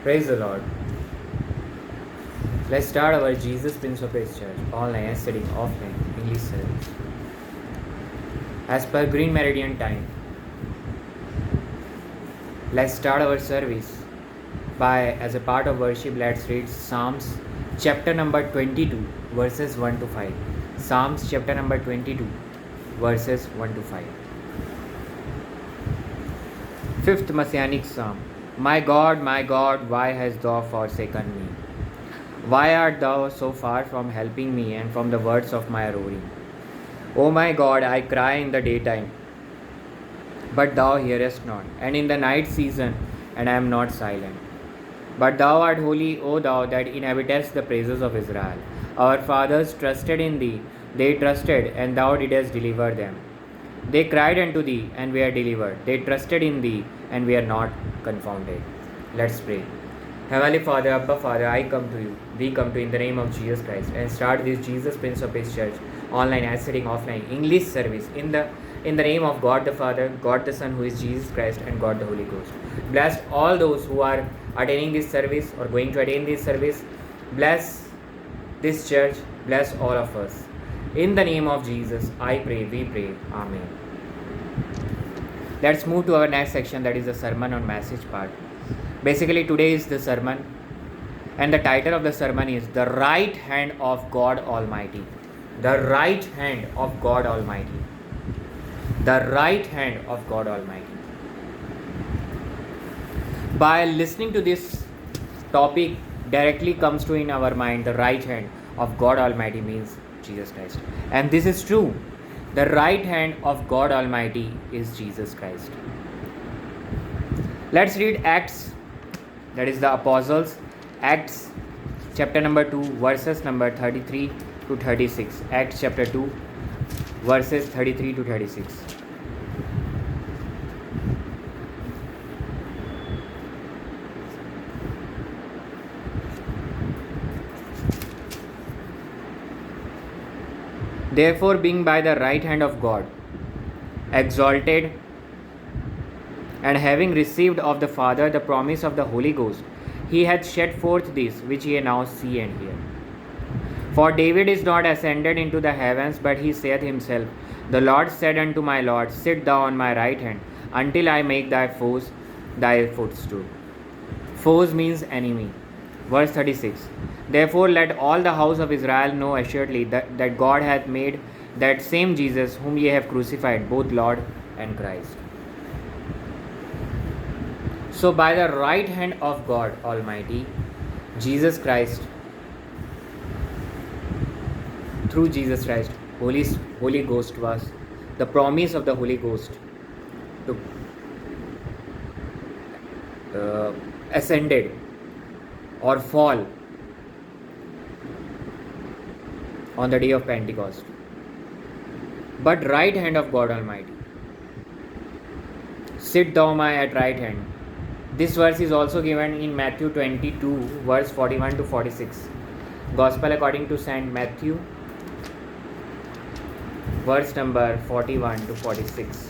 Praise the Lord. Let's start our Jesus Prince of Peace Church online and studying offline English service. As per Green Meridian time, let's start our service by, as a part of worship, let's read Psalms chapter number 22, verses 1 to 5. Psalms chapter number 22, verses 1 to 5. Fifth Messianic Psalm. My God, why hast thou forsaken me? Why art thou so far from helping me and from the words of my roaring? O my God, I cry in the daytime, but thou hearest not, and in the night season, and I am not silent. But thou art holy, O thou that inhabitest the praises of Israel. Our fathers trusted in thee, they trusted, and thou didst deliver them. They cried unto thee, and we are delivered. They trusted in thee, and we are not confounded. Let's pray. Heavenly Father, Abba Father, I come to you. We come to you in the name of Jesus Christ and start this Jesus Prince of Peace Church online and studying offline English service in the name of God the Father, God the Son, who is Jesus Christ, and God the Holy Ghost. Bless all those who are attending this service or going to attend this service. Bless this church. Bless all of us. In the name of Jesus, I pray, we pray. Amen. Let's move to our next section, that is the sermon on message part. Basically, today is the sermon, and the title of the sermon is The Right Hand of God Almighty. The right hand of God Almighty. The right hand of God Almighty. By listening to this topic, directly comes to in our mind the right hand of God Almighty means Jesus Christ. And this is true. The right hand of God Almighty is Jesus Christ. Let's read Acts, that is the Apostles, Acts chapter number 2, verses number 33 to 36. Acts chapter 2, verses 33 to 36. Therefore, being by the right hand of God exalted, and having received of the Father the promise of the Holy Ghost, he hath shed forth this which ye now see and hear. For David is not ascended into the heavens, but he saith himself, The Lord said unto my Lord, Sit thou on my right hand, until I make thy foes thy footstool. Foes means enemy. Verse 36. Therefore let all the house of Israel know assuredly that God hath made that same Jesus whom ye have crucified, both Lord and Christ. So by the right hand of God Almighty, Jesus Christ, through Jesus Christ, Holy Ghost was, the promise of the Holy Ghost to ascended or fall on the day of Pentecost. But right hand of God Almighty, sit thou my at right hand. This verse is also given in Matthew 22, verse 41 to 46. Gospel according to Saint Matthew, verse number 41 to 46.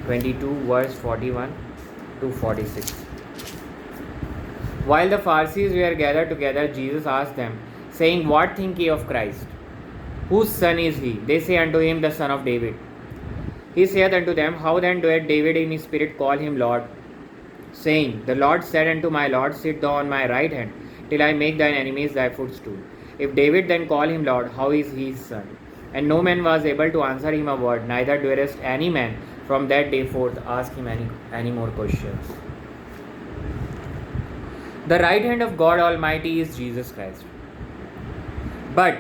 22, verse 41 to 46. While the Pharisees were gathered together, Jesus asked them, saying, What think ye of Christ? Whose son is he? They say unto him, The son of David. He saith unto them, How then doeth David in his spirit call him Lord, saying, The Lord said unto my Lord, Sit thou on my right hand, till I make thine enemies thy footstool. If David then call him Lord, how is he his son? And no man was able to answer him a word, neither durst any man from that day forth ask him any more questions. The right hand of God Almighty is Jesus Christ. But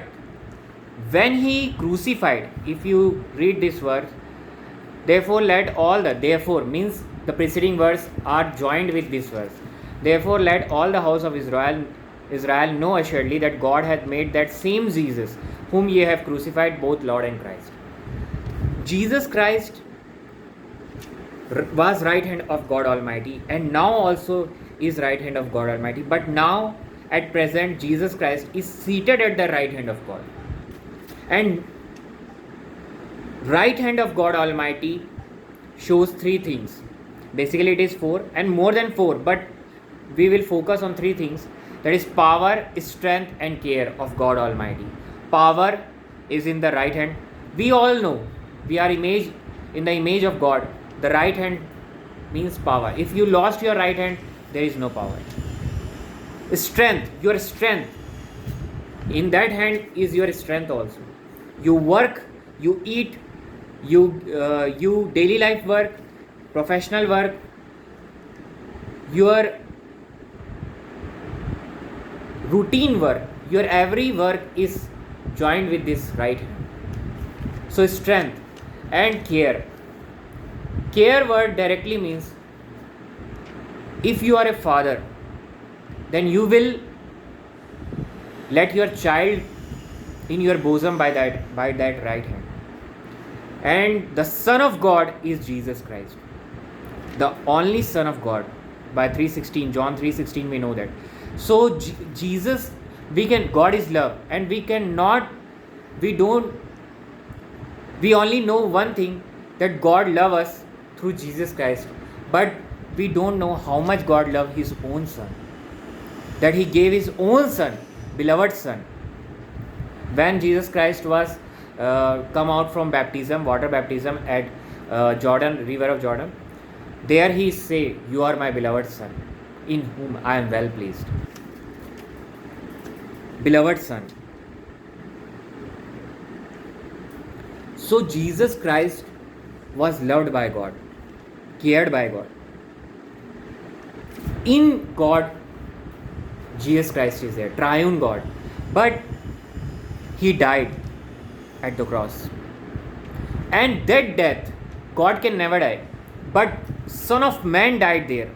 when he crucified, if you read this verse, therefore means the preceding verse are joined with this verse. Therefore let all the house of Israel know assuredly that God hath made that same Jesus whom ye have crucified, both Lord and Christ. Jesus Christ was right hand of God Almighty, and now also is right hand of God Almighty. But now at present Jesus Christ is seated at the right hand of God. And right hand of God Almighty shows three things. Basically it is four and more than four, but we will focus on three things, that is power, strength, and care of God Almighty. Power is in the right hand. We all know we are in the image of God. The right hand means power. If you lost your right hand, there is no power. Strength, your strength. In that hand is your strength also. You work, you eat, you daily life work, professional work, your routine work, your every work is joined with this right hand. So strength and care. Care word directly means, if you are a father, then you will let your child in your bosom by that right hand. And the Son of God is Jesus Christ, the only Son of God. By 3:16, John 3:16, we know that. So Jesus, God is love, and we only know one thing, that God loves us through Jesus Christ, but we don't know how much God loved His own Son, that He gave His own Son, beloved Son. When Jesus Christ was come out from baptism, water baptism at river of Jordan, there He say, "You are my beloved Son, in whom I am well pleased." Beloved Son. So Jesus Christ was loved by God, cared by God. In God, Jesus Christ is there, triune God. But He died at the cross. And that death, God can never die. But Son of Man died there.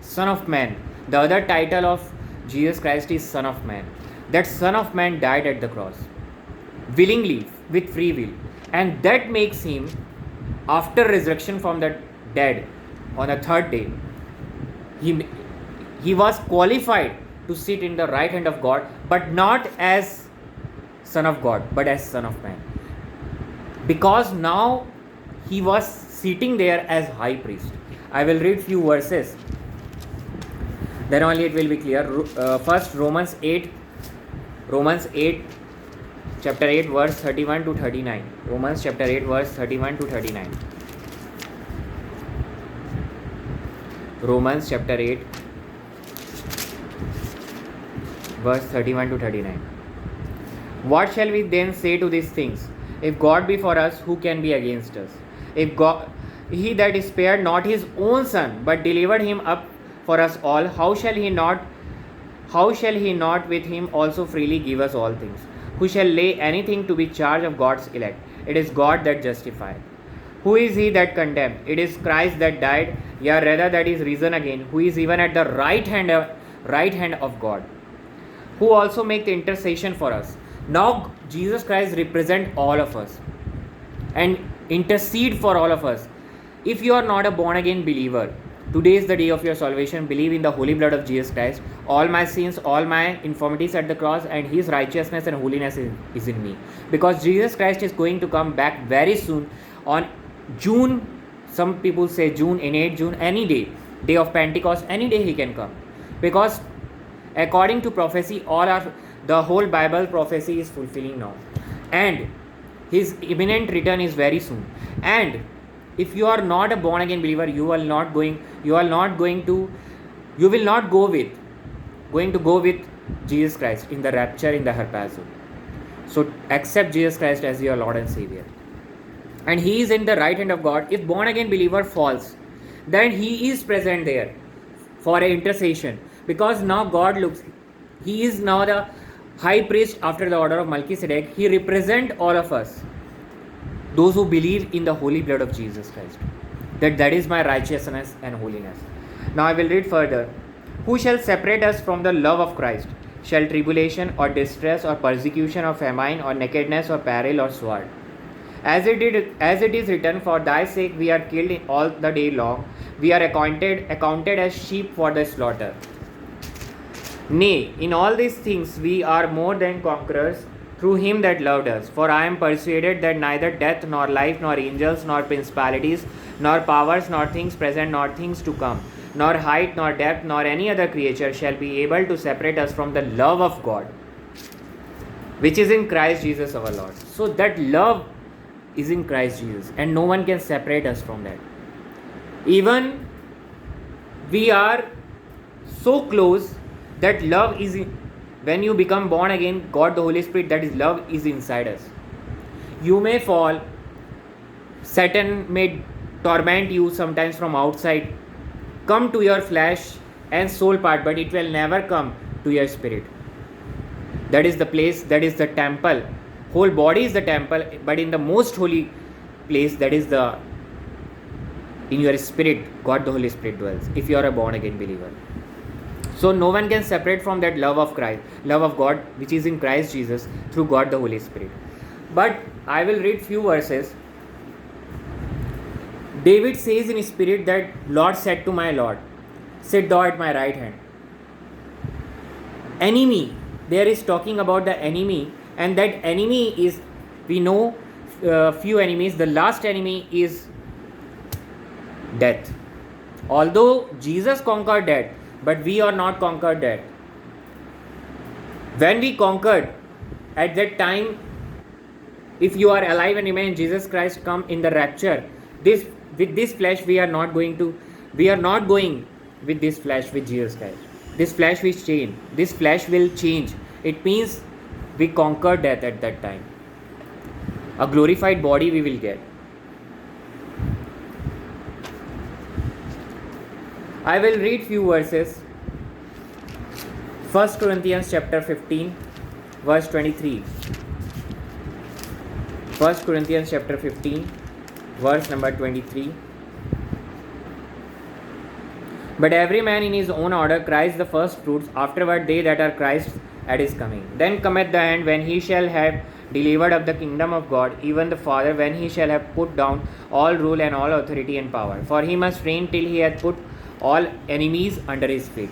Son of Man. The other title of Jesus Christ is Son of Man. That Son of Man died at the cross, willingly, with free will. And that makes Him, after resurrection from the dead, on the third day, He was qualified to sit in the right hand of God, but not as Son of God, but as Son of Man. Because now He was sitting there as high priest. I will read few verses, then only it will be clear. First, Romans 8, chapter 8, verse 31 to 39. Romans chapter 8, verse 31 to 39. Romans chapter 8, verse 31 to 39. What shall we then say to these things? If God be for us, who can be against us? If God, He that spared not His own Son, but delivered Him up for us all, how shall He not with Him also freely give us all things? Who shall lay anything to be charge of God's elect? It is God that justifieth. Who is he that condemned? It is Christ that died, yea rather that is risen again, who is even at the right hand of God, who also make the intercession for us. Now Jesus Christ represent all of us and intercede for all of us. If you are not a born again believer, today is the day of your salvation. Believe in the holy blood of Jesus Christ. All my sins, all my infirmities at the cross, and His righteousness and holiness is in me. Because Jesus Christ is going to come back very soon on June. Some people say June, in 8 June, any day of Pentecost, any day He can come. Because according to prophecy, the whole Bible prophecy is fulfilling now. And His imminent return is very soon. And if you are not a born again believer, you will not go with Jesus Christ in the rapture, in the harpazo. So accept Jesus Christ as your Lord and Savior. And He is in the right hand of God. If born again believer falls, then He is present there for an intercession. Because now God looks, He is now the high priest after the order of Melchizedek. He represents all of us, those who believe in the holy blood of Jesus Christ. That is my righteousness and holiness. Now I will read further. Who shall separate us from the love of Christ? Shall tribulation or distress or persecution or famine or nakedness or peril or sword? As it is written, for thy sake we are killed all the day long. We are accounted as sheep for the slaughter. Nay, in all these things we are more than conquerors through Him that loved us. For I am persuaded that neither death, nor life, nor angels, nor principalities, nor powers, nor things present, nor things to come, nor height, nor depth, nor any other creature shall be able to separate us from the love of God, which is in Christ Jesus our Lord. So that love is in Christ Jesus, and no one can separate us from that. Even we are so close that love is in, when you become born again, God the Holy Spirit, that is love, is inside us. You may fall, Satan may torment you sometimes from outside, come to your flesh and soul part, but it will never come to your spirit. That is the place, that is the temple. Whole body is the temple, but in the most holy place, that is the, in your spirit, God the Holy Spirit dwells, if you are a born again believer. So no one can separate from that love of Christ, love of God, which is in Christ Jesus through God the Holy Spirit. But I will read few verses. David says in his spirit that Lord said to my Lord, sit thou at my right hand. Enemy, there is talking about the enemy, and that enemy is, we know few enemies. The last enemy is death. Although Jesus conquered death, but we are not conquered death. When we conquered, at that time, if you are alive and remain, Jesus Christ come in the rapture. This, with this flesh we are not going with this flesh with Jesus Christ. This flesh will change. This flesh will change. It means we conquer death at that time. A glorified body we will get. I will read few verses. 1 Corinthians chapter 15, verse 23. 1 Corinthians chapter 15, verse number 23. But every man in his own order, Christ the first fruits, afterward they that are Christ at his coming. Then cometh the end, when he shall have delivered up the kingdom of God, even the Father, when he shall have put down all rule and all authority and power. For he must reign till he hath put all enemies under his feet.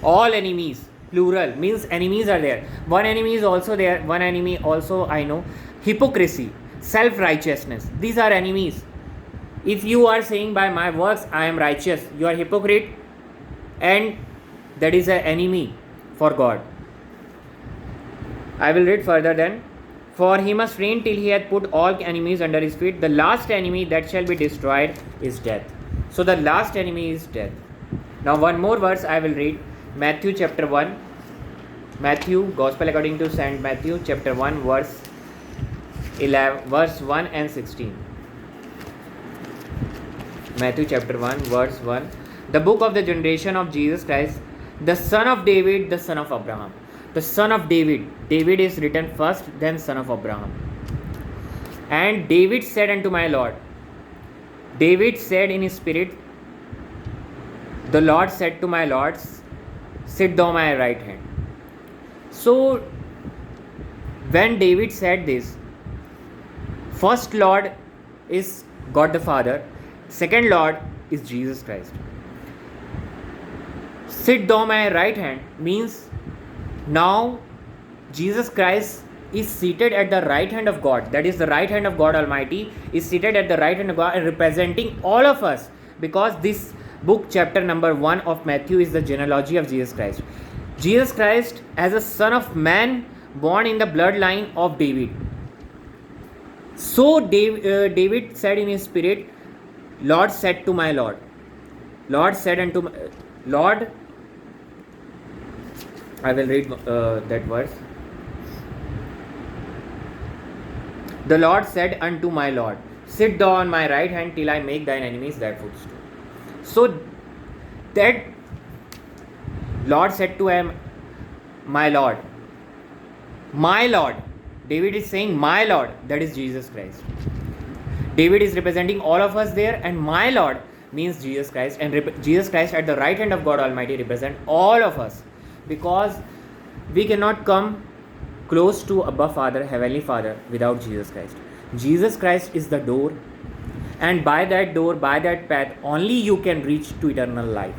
All enemies, plural, means enemies are there. One enemy is also there. One enemy also I know. Hypocrisy, self-righteousness. These are enemies. If you are saying by my works I am righteous, you are hypocrite, and that is an enemy for God. I will read further then. For he must reign till he hath put all enemies under his feet. The last enemy that shall be destroyed is death. So the last enemy is death. Now one more verse I will read. Matthew chapter 1. Matthew, Gospel according to Saint Matthew chapter 1, verse 11, verse 1 and 16. Matthew chapter 1, verse 1. The book of the generation of Jesus Christ, the son of David, the son of Abraham. The son of David. David is written first, then son of Abraham. And David said unto my Lord. David said in his spirit, the Lord said to my Lord, sit thou my right hand. So when David said this, first Lord is God the Father, second Lord is Jesus Christ. Sit thou my right hand means now Jesus Christ is seated at the right hand of God. That is the right hand of God Almighty is seated at the right hand of God and representing all of us, because this book chapter number 1 of Matthew is the genealogy of Jesus Christ. Jesus Christ as a son of man born in the bloodline of David. So David said in his spirit, Lord said to my Lord. Lord said unto my Lord. I will read that verse. The Lord said unto my Lord, sit thou on my right hand till I make thine enemies thy footstool. So that Lord said to him, my Lord. My Lord. David is saying my Lord, that is Jesus Christ. David is representing all of us there, and my Lord means Jesus Christ, and Jesus Christ at the right hand of God Almighty represent all of us, because we cannot come close to Abba Father, Heavenly Father, without Jesus Christ. Jesus Christ is the door, and by that door, by that path, only you can reach to eternal life.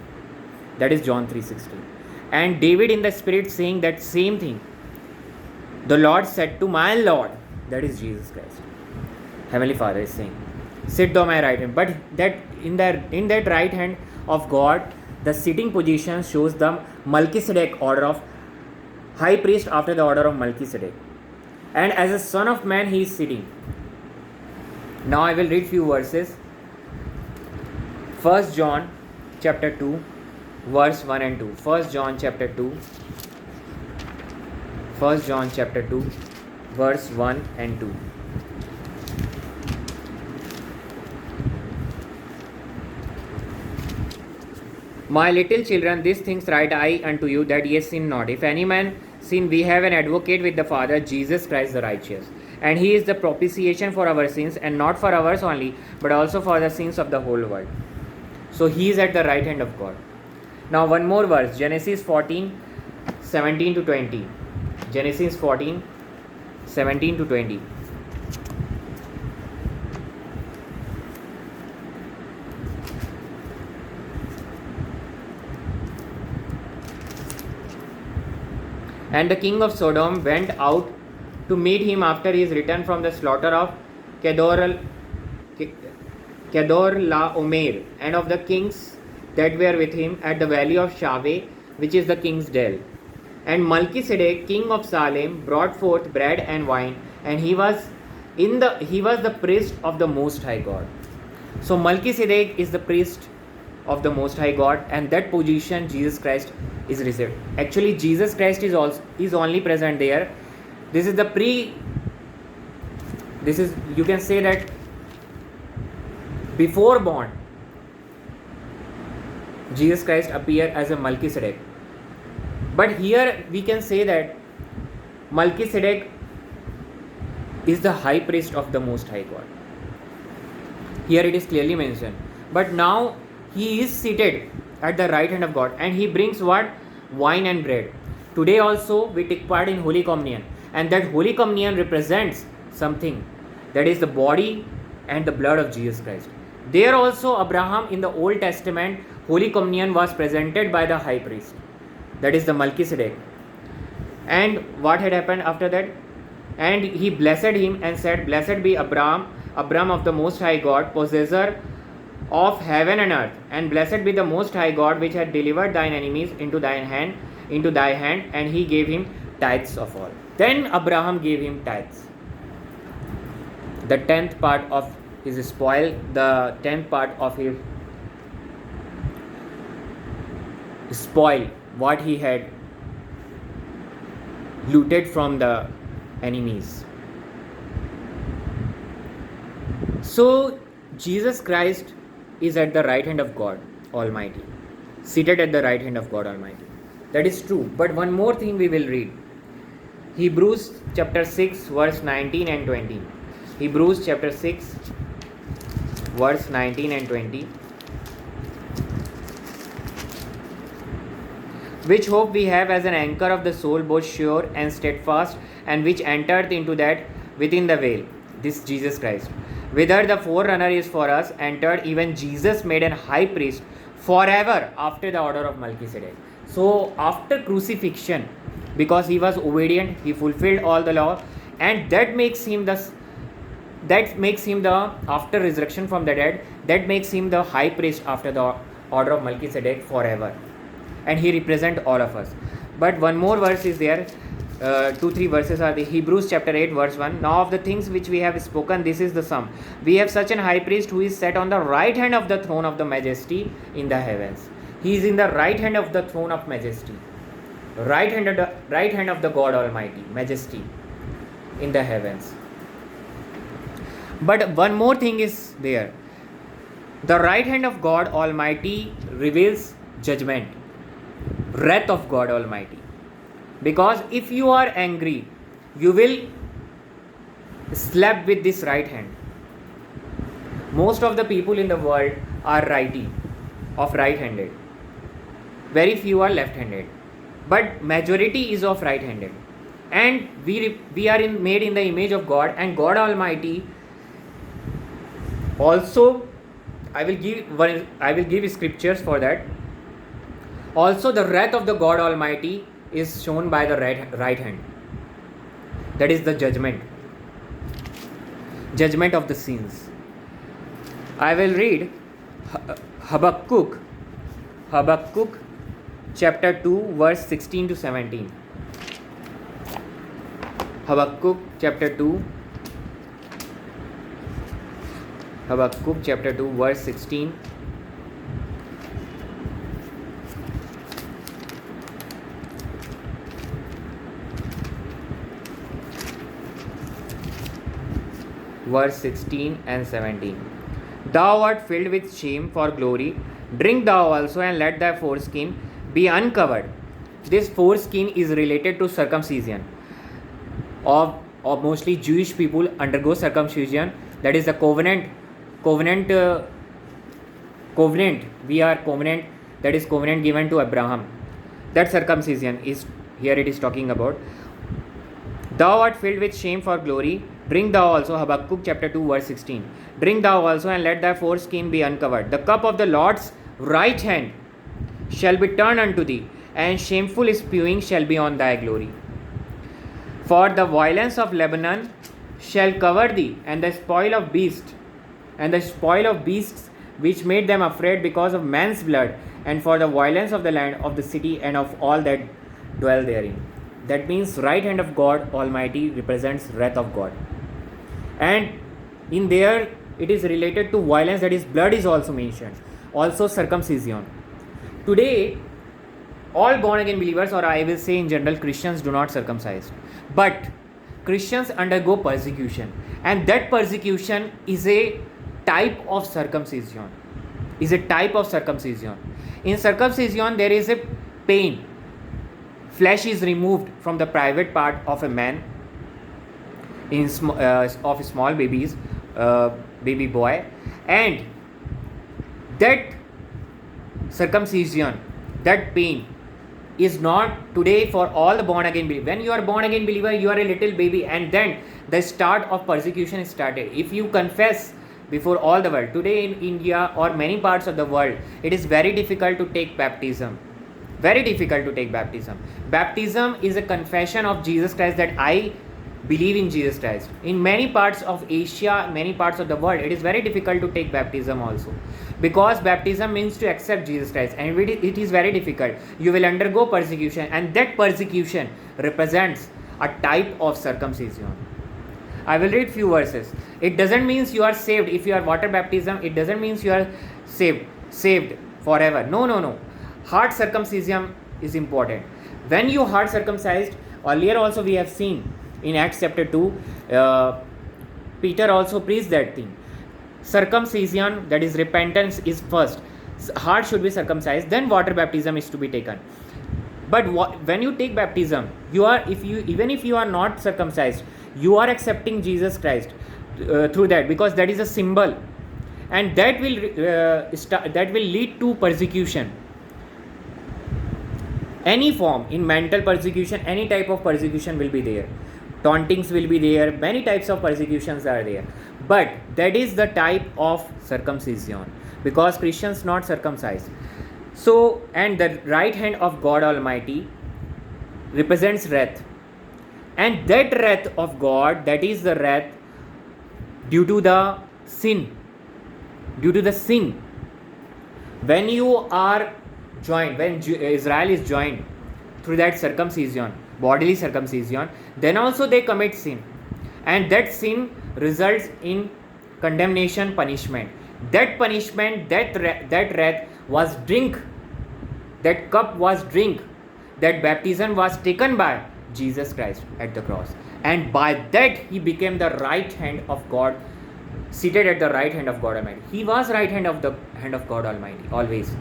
That is John 3:16. And David in the spirit saying that same thing. The Lord said to my Lord, that is Jesus Christ. Heavenly Father is saying, sit thou my right hand. But that in that right hand of God, The sitting position shows the Melchizedek order of high priest after the order of Melchizedek. And as a son of man, he is sitting. Now I will read few verses. 1 John chapter 2, verse 1 and 2. 1 John chapter 2. 1 John chapter 2, verse 1 and 2. My little children, these things write I unto you, that ye sin not. If any man sin, we have an advocate with the Father, Jesus Christ the righteous. And he is the propitiation for our sins, and not for ours only, but also for the sins of the whole world. So he is at the right hand of God. Now one more verse, Genesis 14, 17 to 20. Genesis 14, 17 to 20. And the king of Sodom went out to meet him after his return from the slaughter of Kedorlaomer, and of the kings that were with him at the valley of Shaveh, which is the king's dell. And Melchizedek, king of Salem, brought forth bread and wine, and he was the priest of the Most High God. So Melchizedek is the priest of the Most High God, and that position Jesus Christ is received. Actually, Jesus Christ is only present there. This is you can say that before born, Jesus Christ appeared as a Melchizedek. But here we can say that Melchizedek is the high priest of the Most High God. Here it is clearly mentioned. But now he is seated at the right hand of God, and he brings what? Wine and bread. Today also we take part in Holy Communion, and that Holy Communion represents something, that is the body and the blood of Jesus Christ. There also Abraham in the Old Testament, Holy Communion was presented by the high priest, that is the Melchizedek. And what had happened after that? And he blessed him and said, Blessed be Abram of the Most High God, possessor of heaven and earth, and blessed be the Most High God, which had delivered thine enemies into thy hand, and he gave him tithes of all. Then Abraham gave him tithes, the 10th part of his spoil, the 10th part of his spoil, what he had looted from the enemies. So Jesus Christ is at the right hand of God Almighty, seated at the right hand of God Almighty. That is true. But one more thing we will read. Hebrews chapter 6, verse 19 and 20. Hebrews chapter 6, verse 19 and 20. Which hope we have as an anchor of the soul, both sure and steadfast, and which entered into that within the veil, this Jesus Christ. Whither the forerunner is for us, entered even Jesus, made an high priest forever after the order of Melchizedek. So after crucifixion, because he was obedient, he fulfilled all the law, and that makes him the after resurrection from the dead, that makes him the high priest after the order of Melchizedek forever, and he represents all of us. But one more verse is there. 2-3 verses are the Hebrews chapter 8 verse 1. Now of the things which we have spoken, this is the sum. We have such an high priest who is set on the right hand of the throne of the majesty in the heavens. He is in the right hand of the throne of majesty, right hand of the God Almighty, majesty in the heavens. But one more thing is there. The right hand of God Almighty reveals judgment, wrath of God Almighty. Because if you are angry, you will slap with this right hand. Most of the people in the world are righty, of right-handed. Very few are left-handed. But majority is of right-handed. And we are made in the image of God, and God Almighty also, I will give scriptures for that. Also the wrath of the God Almighty is shown by the right hand. That is the judgment of the sins. I will read Habakkuk Habakkuk chapter 2 verse 16 to 17. Habakkuk chapter 2 verse 16 verse 16 and 17. Thou art filled with shame for glory, drink thou also, and let thy foreskin be uncovered. This foreskin is related to circumcision. Of mostly Jewish people undergo circumcision, that is the covenant. We are covenant, that is covenant given to Abraham. That circumcision is here it is talking about. Thou art filled with shame for glory, drink thou also, Habakkuk chapter 2 verse 16. Drink thou also, and let thy foreskin be uncovered. The cup of the Lord's right hand shall be turned unto thee, and shameful spewing shall be on thy glory. For the violence of Lebanon shall cover thee, and the spoil of beasts which made them afraid because of man's blood, and for the violence of the land of the city and of all that dwell therein. That means right hand of God Almighty represents wrath of God. And in there it is related to violence, that is blood is also mentioned. Also circumcision. Today all born again believers, or I will say in general Christians, do not circumcise. But Christians undergo persecution, and that persecution is a type of circumcision. In circumcision there is a pain. Flesh is removed from the private part of a man, of small babies, baby boy, and that circumcision, that pain is not today for all the born again believers. When you are born again believer, you are a little baby, and then the start of persecution started. If you confess before all the world, today in India or many parts of the world, it is very difficult to take baptism. Baptism is a confession of Jesus Christ, that I believe in Jesus Christ. In many parts of Asia, many parts of the world, it is very difficult to take baptism also, because baptism means to accept Jesus Christ, and it is very difficult. You will undergo persecution, and that persecution represents a type of circumcision. I will read few verses. It doesn't mean you are saved. If you are water baptism, it doesn't mean you are saved forever. No. Heart circumcision is important. When you heart circumcised, earlier also we have seen in Acts chapter 2, Peter also preached that thing. Circumcision, that is repentance, is first. Heart should be circumcised, then water baptism is to be taken. But when you take baptism, even if you are not circumcised, you are accepting Jesus Christ through that, because that is a symbol, and that will lead to persecution. Any form, in mental persecution, any type of persecution will be there. Tauntings will be there, many types of persecutions are there. But that is the type of circumcision, because Christians not circumcised. So, and the right hand of God Almighty represents wrath. And that wrath of God, that is the wrath due to the sin. When you are joined, when Israel is joined through that circumcision, bodily circumcision, then also they commit sin, and that sin results in condemnation, punishment. That punishment, that wrath was drink, that cup was drink, that baptism was taken by Jesus Christ at the cross, and by that he became the right hand of God, seated at the right hand of God Almighty. He was right hand of God Almighty always,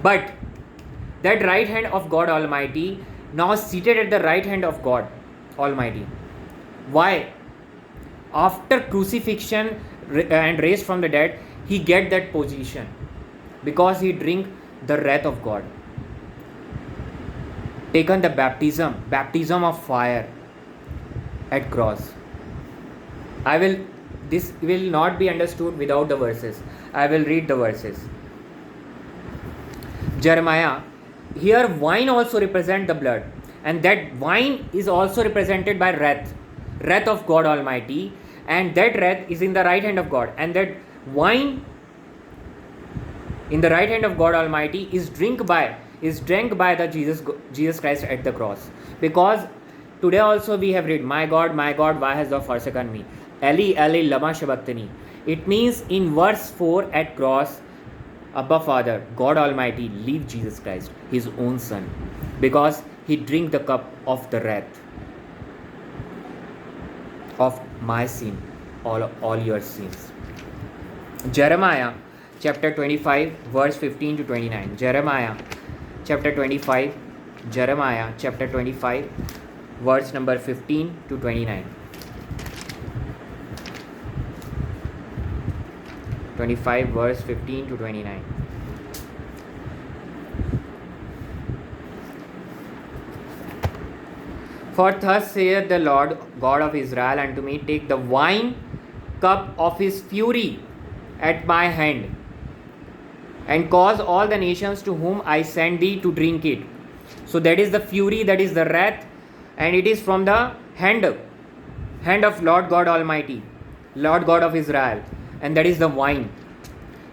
but that right hand of God Almighty now seated at the right hand of God Almighty. Why? After crucifixion and raised from the dead, he get that position because he drink the wrath of God. Taken the baptism of fire at cross. This will not be understood without the verses. I will read the verses. Jeremiah, here wine also represent the blood, and that wine is also represented by wrath of God Almighty, and that wrath is in the right hand of God, and that wine in the right hand of God Almighty is drank by the Jesus Christ at the cross. Because today also we have read, my God, why hast thou forsaken me? Eli, Eli, lama sabachthani. It means in verse 4 at cross, Abba Father, God Almighty, leave Jesus Christ, His own Son, because He drank the cup of the wrath of my sin, all your sins. Jeremiah chapter 25 verse 15 to 29. Jeremiah chapter 25 verse number 15 to 29. 25 verse 15 to 29. For thus saith the Lord God of Israel unto me, take the wine cup of his fury at my hand, and cause all the nations to whom I send thee to drink it. So that is the fury, that is the wrath, and it is from the hand of Lord God Almighty, Lord God of Israel, and that is the wine.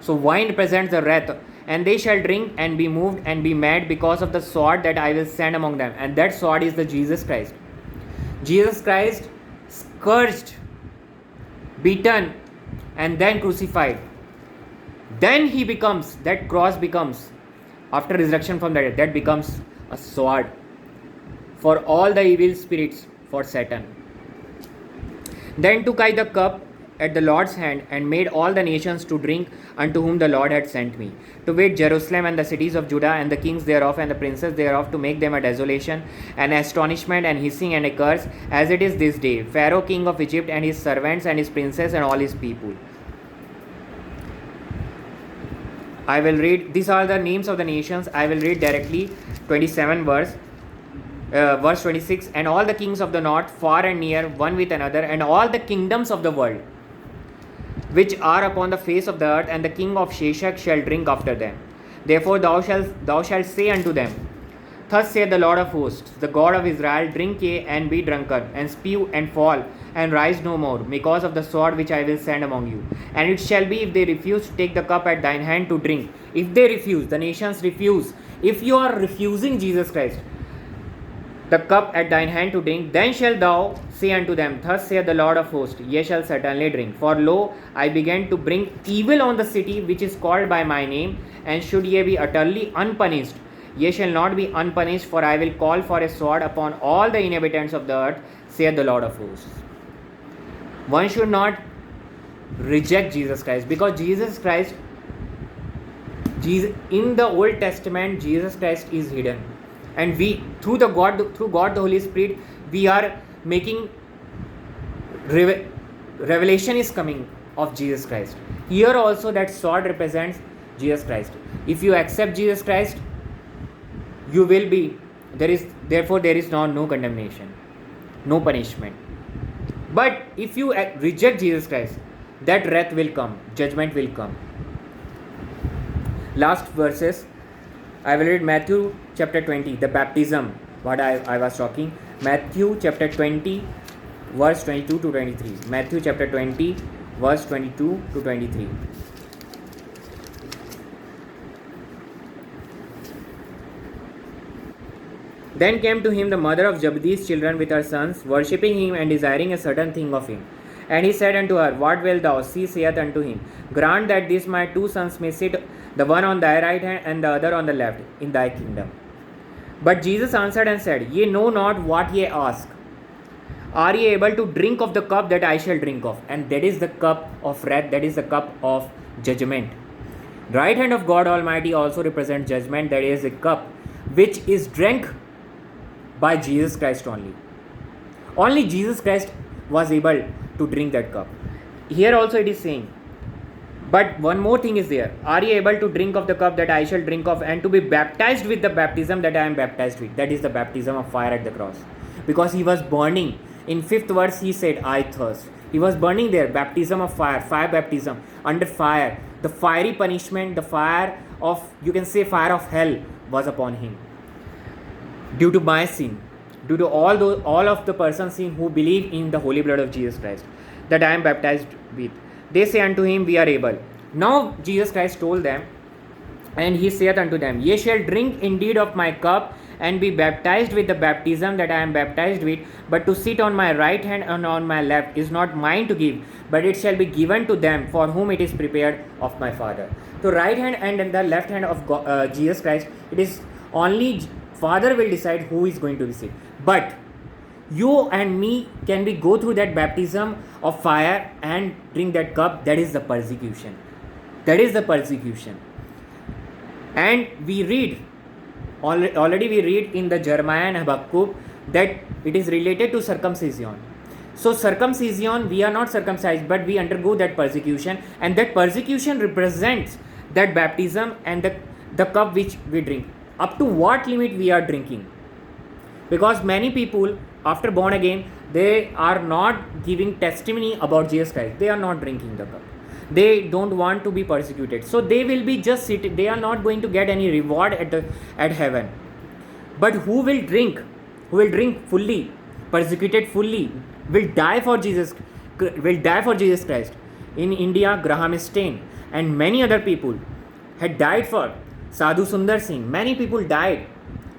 So wine represents the wrath, and they shall drink and be moved and be mad because of the sword that I will send among them. And that sword is the Jesus Christ. Jesus Christ scourged, beaten, and then crucified. Then he becomes, that cross becomes, after resurrection from the dead, that becomes a sword for all the evil spirits, for Satan. Then took I the cup at the Lord's hand, and made all the nations to drink unto whom the Lord had sent me, to wait Jerusalem and the cities of Judah and the kings thereof and the princes thereof, to make them a desolation, and astonishment, and hissing, and a curse, as it is this day. Pharaoh king of Egypt, and his servants, and his princes, and all his people. I will read, these are the names of the nations. I will read directly 27 verse 26. And all the kings of the north, far and near, one with another, and all the kingdoms of the world which are upon the face of the earth, and the king of Sheshach shall drink after them. Therefore thou shalt say unto them, thus saith the Lord of hosts, the God of Israel, drink ye and be drunken, and spew and fall, and rise no more, because of the sword which I will send among you. And it shall be, if they refuse to take the cup at thine hand to drink, if they refuse, the nations refuse, if you are refusing Jesus Christ, the cup at thine hand to drink, then shalt thou say unto them, thus saith the Lord of hosts, ye shall certainly drink. For lo, I began to bring evil on the city which is called by my name, and should ye be utterly unpunished, ye shall not be unpunished, for I will call for a sword upon all the inhabitants of the earth, saith the Lord of hosts. One should not reject Jesus Christ, because Jesus Christ, in the Old Testament, Jesus Christ is hidden. And we, through God the Holy Spirit, we are making revelation is coming of Jesus Christ. Here also that sword represents Jesus Christ. If you accept Jesus Christ, you will be, there is no condemnation, no punishment. But if you reject Jesus Christ, that wrath will come, judgment will come. Last verses, I will read Matthew chapter 20, the baptism, what I was talking. Matthew chapter 20, verse 22 to 23. Matthew chapter 20, verse 22 to 23. Then came to him the mother of Zebedee's children with her sons, worshipping him and desiring a certain thing of him. And he said unto her, what wilt thou? She saith unto him, grant that these my two sons may sit, the one on thy right hand and the other on the left, in thy kingdom. But Jesus answered and said, ye know not what ye ask. Are ye able to drink of the cup that I shall drink of? And that is the cup of wrath, that is the cup of judgment. The right hand of God Almighty also represents judgment, that is a cup which is drank by Jesus Christ only. Only Jesus Christ was able to drink that cup. Here also it is saying, but one more thing is there. Are ye able to drink of the cup that I shall drink of, and to be baptized with the baptism that I am baptized with? That is the baptism of fire at the cross. Because he was burning. In 5th verse he said, I thirst. He was burning there. Baptism of fire. Fire baptism. Under fire. The fiery punishment, the fire of, you can say fire of hell was upon him. Due to my sin. Due to all of the person's sin who believe in the holy blood of Jesus Christ, that I am baptized with. They say unto him, we are able. Now Jesus Christ told them, And he saith unto them, Ye shall drink indeed of my cup, and be baptized with the baptism that I am baptized with. But to sit on my right hand and on my left is not mine to give, but it shall be given to them for whom it is prepared of my Father. So right hand and the left hand of God, Jesus Christ, it is only Father will decide who is going to receive. But you and me can we go through that baptism of fire and drink that cup. That is the persecution. That is the persecution. And we read, already we read in the Jeremiah and Habakkuk that it is related to circumcision. So circumcision, we are not circumcised, but we undergo that persecution, and that persecution represents that baptism and the cup which we drink. Up to what limit we are drinking? Because many people after born again, they are not giving testimony about Jesus Christ. They are not drinking the cup. They don't want to be persecuted, so they will be just sitting. They are not going to get any reward at heaven. But who will drink fully, persecuted fully, will die for Jesus Christ. In India, Graham Stein and many other people had died for Sadhu Sundar Singh. Many people died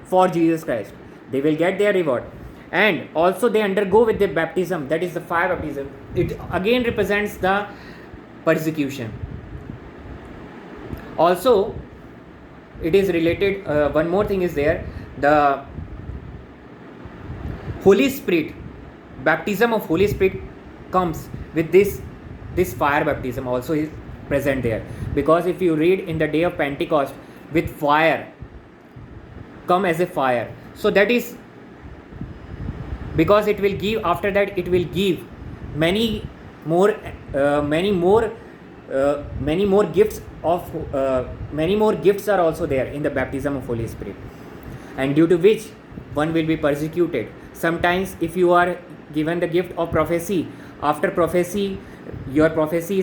for Jesus Christ. They will get their reward. And also they undergo with the baptism, that is the fire baptism. It again represents the persecution. Also, it is related, one more thing is there, the Holy Spirit, baptism of Holy Spirit comes with this fire baptism also is present there. Because if you read in the day of Pentecost, with fire, come as a fire. So that is because it will give, after that it will give many more gifts are also there in the baptism of Holy Spirit, and due to which one will be persecuted. Sometimes if you are given the gift of prophecy, after prophecy your prophecy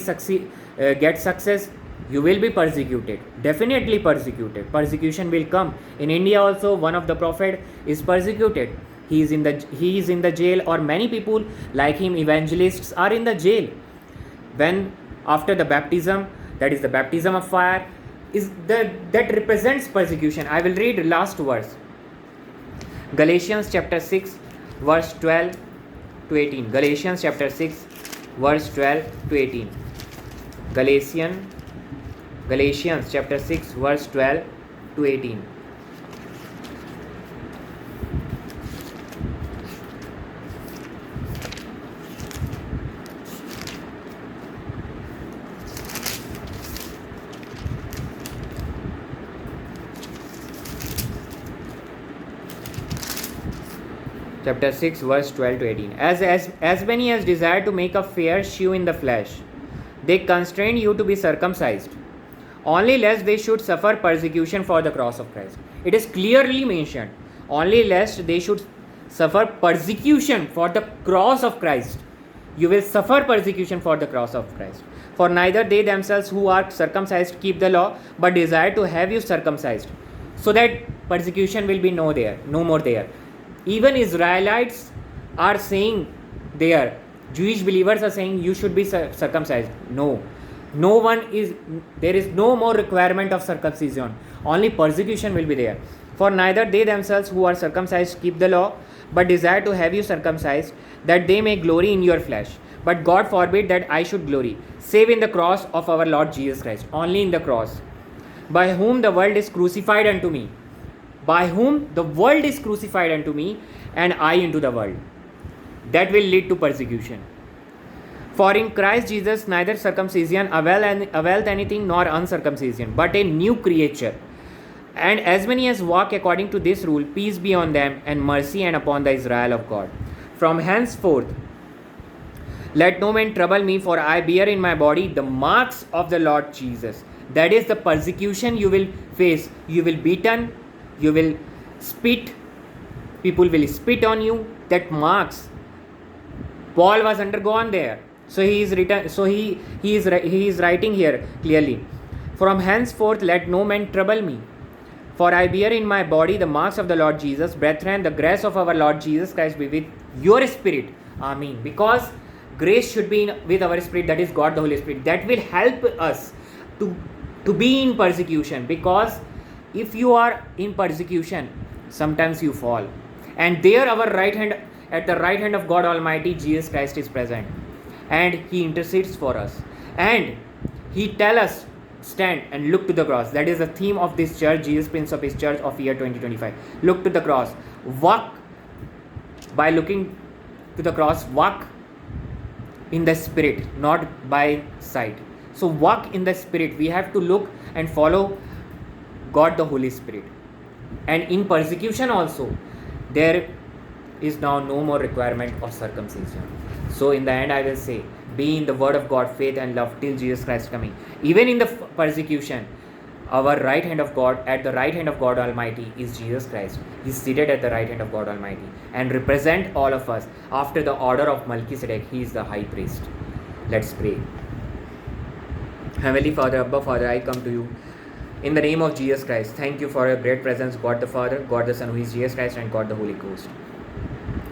gets success, you will be persecuted, definitely persecuted. Persecution will come. In India also, one of the prophet is persecuted. He is in the jail, or many people like him, evangelists, are in the jail. When after the baptism, that is the baptism of fire, that represents persecution. I will read last verse, Galatians chapter 6 verse 12 to 18. Galatians chapter 6 verse 12 to 18. Galatians chapter 6 verse 12 to 18. Chapter 6 verse 12 to 18. As many as desire to make a fair shew in the flesh, they constrain you to be circumcised, only lest they should suffer persecution for the cross of Christ. It is clearly mentioned, only lest they should suffer persecution for the cross of Christ. You will suffer persecution for the cross of Christ. For neither they themselves who are circumcised keep the law, but desire to have you circumcised, so that persecution will be no more there. Even Israelites are saying there, Jewish believers are saying you should be circumcised. No one is, there is no more requirement of circumcision, only persecution will be there. For neither they themselves who are circumcised keep the law, but desire to have you circumcised, that they may glory in your flesh. But God forbid that I should glory, save in the cross of our Lord Jesus Christ, only in the cross, by whom the world is crucified unto me. By whom the world is crucified unto me, and I into the world. That will lead to persecution. For in Christ Jesus neither circumcision availeth anything, nor uncircumcision, but a new creature. And as many as walk according to this rule, peace be on them, and mercy, and upon the Israel of God. From henceforth let no man trouble me, for I bear in my body the marks of the Lord Jesus. That is the persecution you will face. You will be beaten, you will spit, people will spit on you. That marks Paul was undergone there. So he is writing here clearly, from henceforth let no man trouble me, for I bear in my body the marks of the Lord Jesus. Brethren, the grace of our Lord Jesus Christ be with your spirit. Amen. Because grace should be with our spirit, that is God the Holy Spirit. That will help us to to be in persecution, because if you are in persecution, sometimes you fall, and there our right hand, at the right hand of God Almighty, Jesus Christ is present, and he intercedes for us, and he tell us, stand and look to the cross. That is the theme of this church, Jesus Prince of his church of year 2025. Look to the cross, walk by looking to the cross, walk in the spirit, not by sight. So walk in the spirit, we have to look and follow God the Holy Spirit. And in persecution also, there is now no more requirement of circumcision. So in the end, I will say, be in the word of God, faith and love till Jesus Christ coming. Even in the persecution, our right hand of God, at the right hand of God Almighty is Jesus Christ. He is seated at the right hand of God Almighty and represent all of us after the order of Melchizedek. He is the high priest. Let's pray. Heavenly Father, Abba Father, I come to you in the name of Jesus Christ. Thank you for your great presence, God the Father, God the Son, who is Jesus Christ, and God the Holy Ghost.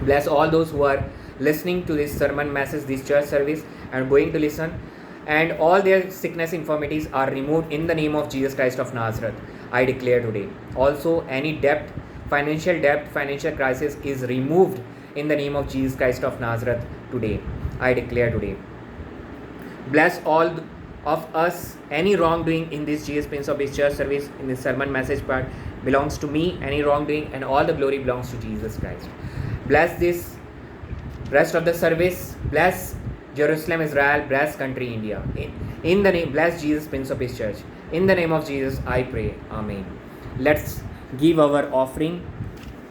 Bless all those who are listening to this sermon message, this church service, and going to listen, and all their sickness, infirmities are removed in the name of Jesus Christ of Nazareth. I declare today. Also, any debt, financial crisis is removed in the name of Jesus Christ of Nazareth today. I declare today. Bless all of us. Any wrongdoing in this Jesus Prince of his church service, in this sermon message part, belongs to me. Any wrongdoing, and all the glory belongs to Jesus Christ. Bless this rest of the service. Bless Jerusalem, Israel. Bless country India. In the name, bless Jesus Prince of his church. In the name of Jesus, I pray. Amen. Let's give our offering.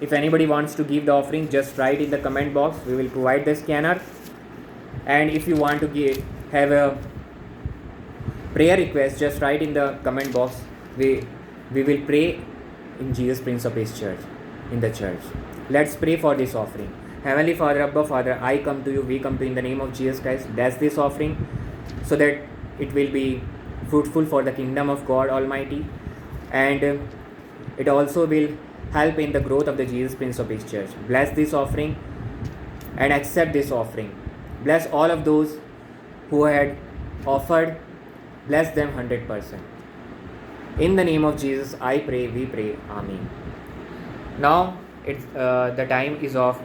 If anybody wants to give the offering, just write in the comment box. We will provide the scanner. And if you want to have a prayer request, just write in the comment box. We will pray in Jesus Prince of his church, in the church. Let's pray for this offering. Heavenly Father, Abba Father, I come to you, we come to you in the name of Jesus Christ. Bless this offering so that it will be fruitful for the kingdom of God Almighty, and it also will help in the growth of the Jesus Prince of his church. Bless this offering and accept this offering. Bless all of those who had offered. Bless them 100%. In the name of Jesus, I pray, we pray. Amen. Now, it's the time is of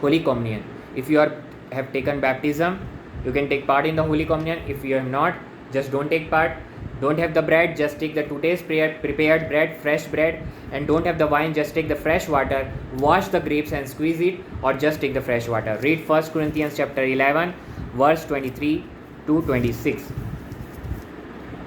Holy Communion. If you have taken baptism, you can take part in the Holy Communion. If you have not, just don't take part. Don't have the bread, just take the today's prepared bread, fresh bread, and don't have the wine, just take the fresh water, wash the grapes and squeeze it, or just take the fresh water. Read 1 Corinthians chapter 11, verse 23 to 26.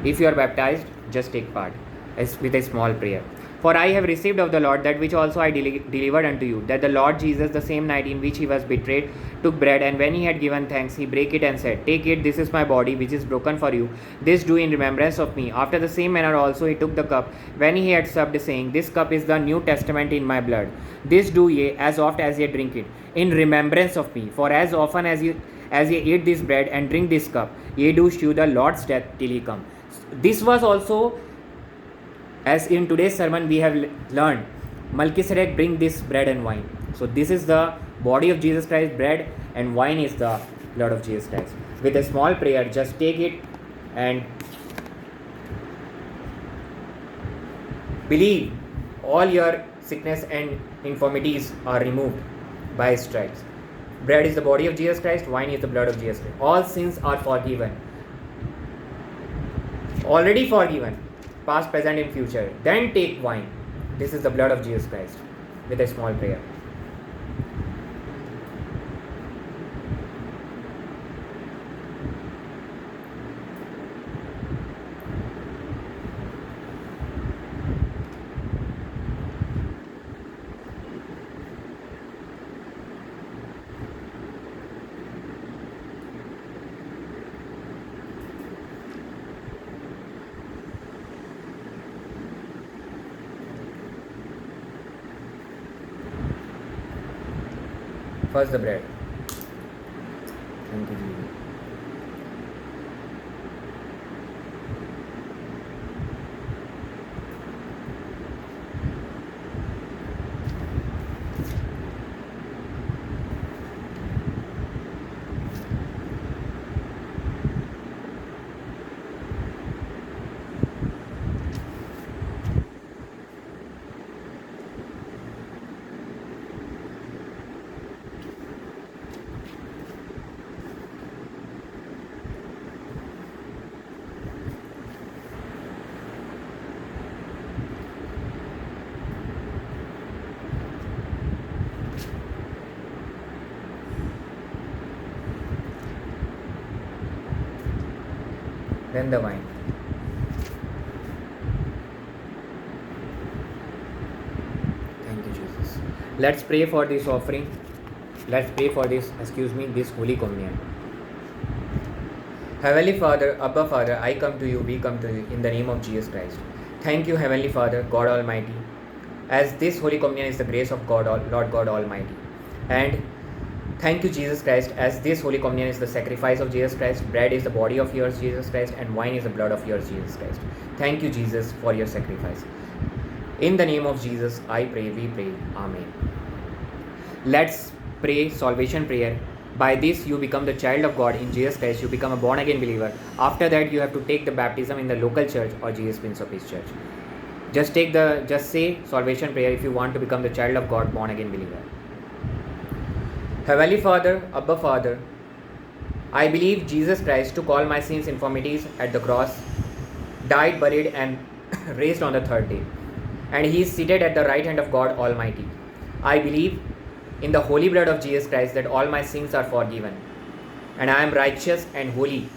If you are baptized, just take part with a small prayer. For I have received of the Lord that which also I delivered unto you, that the Lord Jesus, the same night in which he was betrayed, took bread, and when he had given thanks, he brake it and said, Take it, this is my body, which is broken for you. This do in remembrance of me. After the same manner also he took the cup, when he had supped, saying, This cup is the New Testament in my blood. This do ye, as oft as ye drink it, in remembrance of me. For as often as ye eat this bread and drink this cup, ye do shew the Lord's death till he come. This was also, as in today's sermon we have learned, Melchizedek bring this bread and wine. So this is the body of Jesus Christ, bread, and wine is the blood of Jesus Christ. With a small prayer, just take it and believe all your sickness and infirmities are removed by his stripes. Bread is the body of Jesus Christ, wine is the blood of Jesus Christ. All sins are forgiven. Already forgiven, past, present, and future. Then take wine. This is the blood of Jesus Christ, with a small prayer. First the bread. Thank you, Jesus. then the wine. Thank you, Jesus. Let's pray for this offering. Let's pray for this, this Holy Communion. Heavenly Father, Abba Father, I come to you, we come to you in the name of Jesus Christ. Thank you, Heavenly Father, God Almighty, as this Holy Communion is the grace of God, Lord God Almighty. And thank you, Jesus Christ, as this Holy Communion is the sacrifice of Jesus Christ, bread is the body of yours, Jesus Christ, and wine is the blood of yours, Jesus Christ. Thank you, Jesus, for your sacrifice. In the name of Jesus, I pray, we pray. Amen. Let's pray salvation prayer. By this, you become the child of God in Jesus Christ. You become a born again believer. After that, you have to take the baptism in the local church or Jesus Prince of Peace church. Just say salvation prayer if you want to become the child of God, born again believer. Heavenly Father, Abba Father, I believe Jesus Christ took all my sins, infirmities at the cross, died, buried, and raised on the third day. And he is seated at the right hand of God Almighty. I believe in the holy blood of Jesus Christ that all my sins are forgiven. And I am righteous and holy.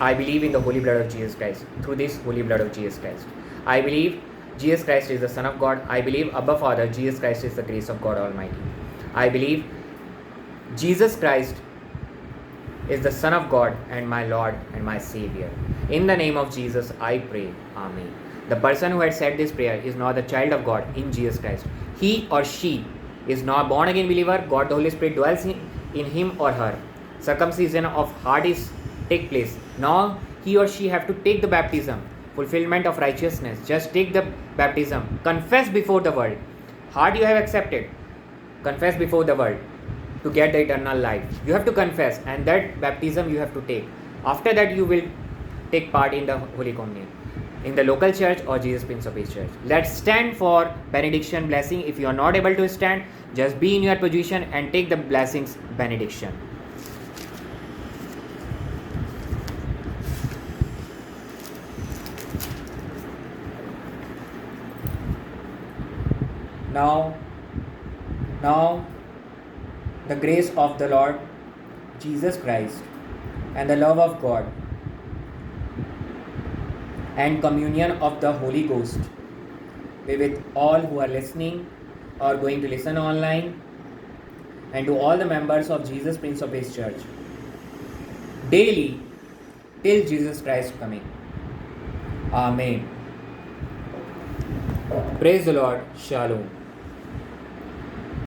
I believe in the holy blood of Jesus Christ, through this holy blood of Jesus Christ. I believe Jesus Christ is the Son of God. I believe Abba Father, Jesus Christ is the grace of God Almighty. I believe Jesus Christ is the Son of God and my Lord and my Savior. In the name of Jesus, I pray. Amen. The person who had said this prayer is now the child of God in Jesus Christ. He or she is now a born again believer. God the Holy Spirit dwells in him or her. Circumcision of heart is take place. Now he or she have to take the baptism, fulfillment of righteousness. Just take the baptism. Confess before the world. Heart you have accepted. Confess before the world to get the eternal life. You have to confess, and that baptism you have to take. After that you will take part in the Holy Communion in the local church or Jesus Prince of Peace church. Let's stand for benediction blessing. If you are not able to stand, just be in your position and take the blessings benediction. Now, the grace of the Lord Jesus Christ and the love of God and communion of the Holy Ghost be with all who are listening or going to listen online, and to all the members of Jesus Prince of Peace church daily till Jesus Christ coming. Amen. Praise the Lord. Shalom.